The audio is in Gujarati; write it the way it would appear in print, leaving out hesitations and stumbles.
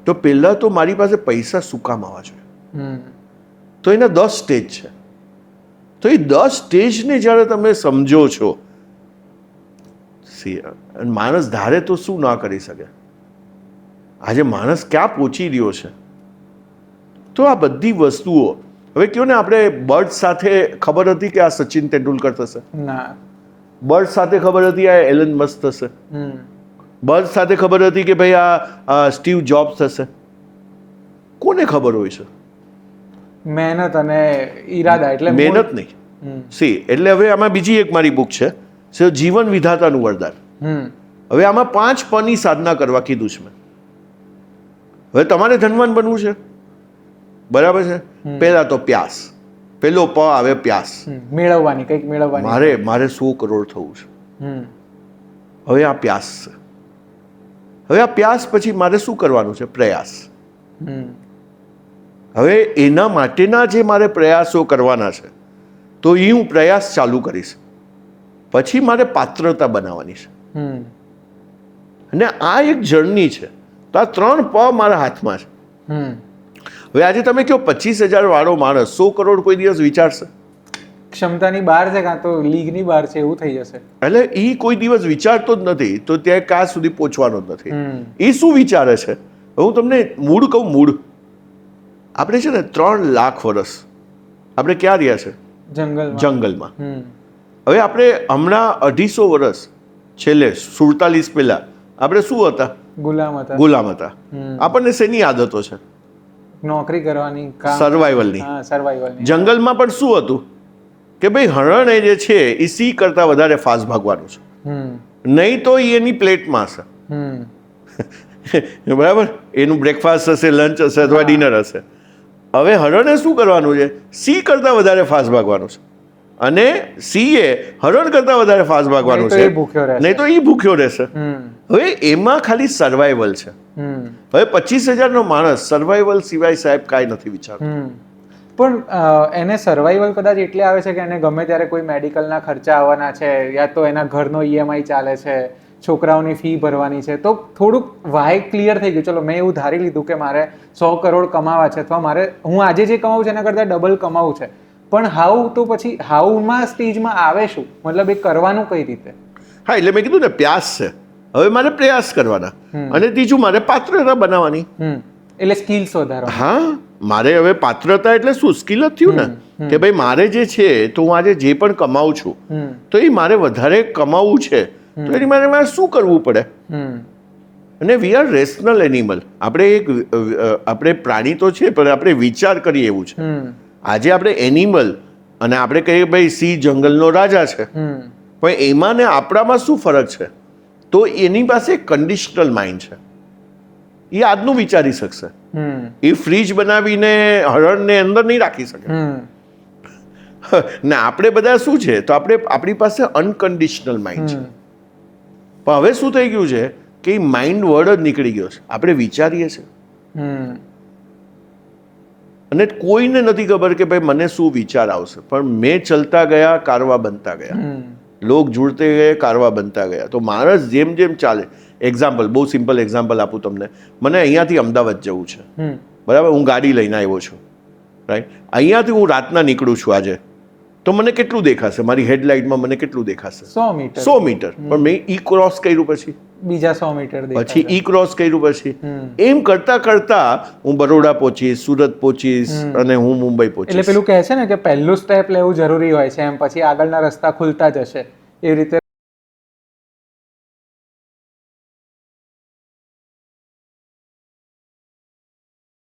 તો પહેલાં તો મારી પાસે પૈસા શું કામ આવવા જોઈએ? તો એના 10 સ્ટેજ છે. તો એ 10 સ્ટેજને જ્યારે તમે સમજો છો, માણસ ધારે તો શું ના કરી શકે. આજે માણસ ક્યાં પહોંચી રહ્યો છે. તો આ બધી વસ્તુઓ, હવે કહો ને, આપણે બર્ડ સાથે ખબર હતી કે આ સચિન તેંડુલકર થશે? ના. બર્ડ સાથે ખબર હતી આ એલન મસ્ક થશે? બર્ડ સાથે ખબર હતી કે ભાઈ આ સ્ટીવ જોબ્સ થશે? કોને ખબર હોય છે? મહેનત અને ઈરાદા. એટલે મહેનત નહીં. એટલે હવે આમાં બીજી એક મારી બુક છે, જીવન વિધાતાનું વરદાન. હવે આમાં 5 પની સાધના કરવા કીધું છે મેં. હવે તમારે ધનવાન બનવું છે, બરાબર છે? પહેલા તો પ્યાસ. પેલો પ આવે પ્યાસ. મેળવવાની, કંઈક મેળવવાની. મારે 100 કરોડ થવું છે. હવે આ પ્યાસ છે. હવે આ પ્યાસ પછી મારે શું કરવાનું છે? પ્રયાસ. હવે એના માટેના જે મારે પ્રયાસો કરવાના છે, તો એ હું પ્રયાસ ચાલુ કરીશ. પછી મારે પાત્રતા બનાવવાની છે. અને આ એક જર્ની છે. તો આ 3 પ મારા હાથમાં છે. હવે આજે તમે કહો 25,000 વાળો માણસ 100 કરોડ કોઈ દિવસ વિચારશે? ક્ષમતાની બહાર છે, કાં તો લીગની બહાર છે, એવું થઈ જશે. એટલે એ કોઈ દિવસ વિચારતો જ નથી, તો ત્યાં કાં સુધી પહોંચવાનો જ નથી. એ શું વિચારે છે? હું તમને મૂળ કહું. મૂળ આપણે છે ને 3 લાખ વર્ષ આપણે ક્યાં રહ્યા છે? જંગલમાં. હવે આપણે હમણાં 250 વર્ષ છેલ્લે 47 પહેલા આપણે શું હતા? ગુલામ હતા. આપણને શેની આદતો છે? નોકરી કરવાની, સર્વાઈવલની. જંગલમાં પણ શું હતું કે ભાઈ હરણ એ જે છે એ સિંહ કરતા વધારે ફાસ્ટ ભાગવાનું છે, નહીં તો એની પ્લેટમાં હશે. બરાબર? એનું બ્રેકફાસ્ટ હશે, લંચ હશે અથવા ડિનર હશે. હવે હરણે શું કરવાનું છે? સિંહ કરતા વધારે ફાસ્ટ ભાગવાનું છે. અને સિંહે હરણ કરતા વધારે ફાસ્ટ ભાગવાનું છે, નહીં તો એ ભૂખ્યો રહેશે. હવે એમાં ખાલી સર્વાઈવલ છે. હવે 25,000 નો માણસ સર્વાઈવલ સિવાય સાહેબ કાંઈ નથી વિચારતો. પણ એને સર્વાઈવલ કદાચ એટલે આવે છે કે એને ગમે ત્યારે કોઈ મેડિકલના ખર્ચા આવવાના છે, યા તો એના ઘરનો EMI ચાલે છે, છોકરાઓની ફી ભરવાની છે. તો થોડુંક વાય ક્લિયર થઈ ગયું. ચલો, મેં એવું ધારી લીધું કે મારે 100 કરોડ કમાવા છે, અથવા મારે હું આજે જે કમાવું છું એના કરતાં ડબલ કમાવું છે. પણ હાઉ, તો પછી હાઉમાં સ્ટેજમાં આવે શું? મતલબ એ કરવાનું કઈ રીતે? હા, એટલે મેં કીધું ને, પ્યાસ છે. હવે મારે પ્રયાસ કરવાના, અને ત્રીજું મારે પાત્રતા બનાવવાની. એટલે સ્કિલ્સ વધારવા. હા, મારે હવે પાત્રતા એટલે શું? સ્કિલ જ થયું ને, કે ભાઈ મારે જે છે, તો હું આજે જે પણ કમાઉં છું, તો એ મારે વધારે કમાવું છે, તો એની મારે શું કરવું પડે? અને વી આર રેશનલ એનિમલ. આપણે પ્રાણી તો છે, પણ આપણે વિચાર કરીએ એવું છે. આજે આપણે એનિમલ, અને આપણે કહીએ ભાઈ સિંહ જંગલનો રાજા છે, પણ એમાં ને આપણામાં શું ફરક છે? તો એની પાસે કન્ડિશનલ માઇન્ડ છે. એ આજનું વિચારી શકશે. એ ફ્રીજ બનાવીને હરણને અંદર નહીં રાખી શકે. ને આપણે બધા શું છે? તો આપણી પાસે અનકન્ડિશનલ માઇન્ડ છે. પણ હવે શું થઈ ગયું છે કે એ માઇન્ડ વર્ડ જ નીકળી ગયો છે. આપણે વિચારીએ છીએ, અને કોઈને નથી ખબર કે ભાઈ મને શું વિચાર આવશે. પણ મેં ચલતા ગયા, કારવા બનતા ગયા. લોક જુડતે ગયે, કારવા બનતા ગયા. તો માણસ જેમ જેમ ચાલે. એક્ઝામ્પલ, બહુ સિમ્પલ એક્ઝામ્પલ આપું તમને. મને અહીંયાથી અમદાવાદ જવું છે, બરાબર? હું ગાડી લઈને આવ્યો છું, રાઈટ? અહીંયાથી હું રાતના નીકળું છું આજે, તો મને કેટલું દેખાશે? મારી હેડલાઇટમાં મને કેટલું દેખાશે? 100 મીટર. પણ મેં ક્રોસ કર્યું પછી બીજા 100 મીટર, પછી ક્રોસ કર્યું પછી, એમ કરતા કરતા હું બરોડા પહોંચીશ, સુરત પહોંચીશ, અને હું મુંબઈ પહોંચીશ. એટલે પેલું કહે છે ને કે પહેલું સ્ટેપ લેવું જરૂરી હોય છે, એમ પછી આગળના રસ્તા ખુલતા જશે. એવી રીતે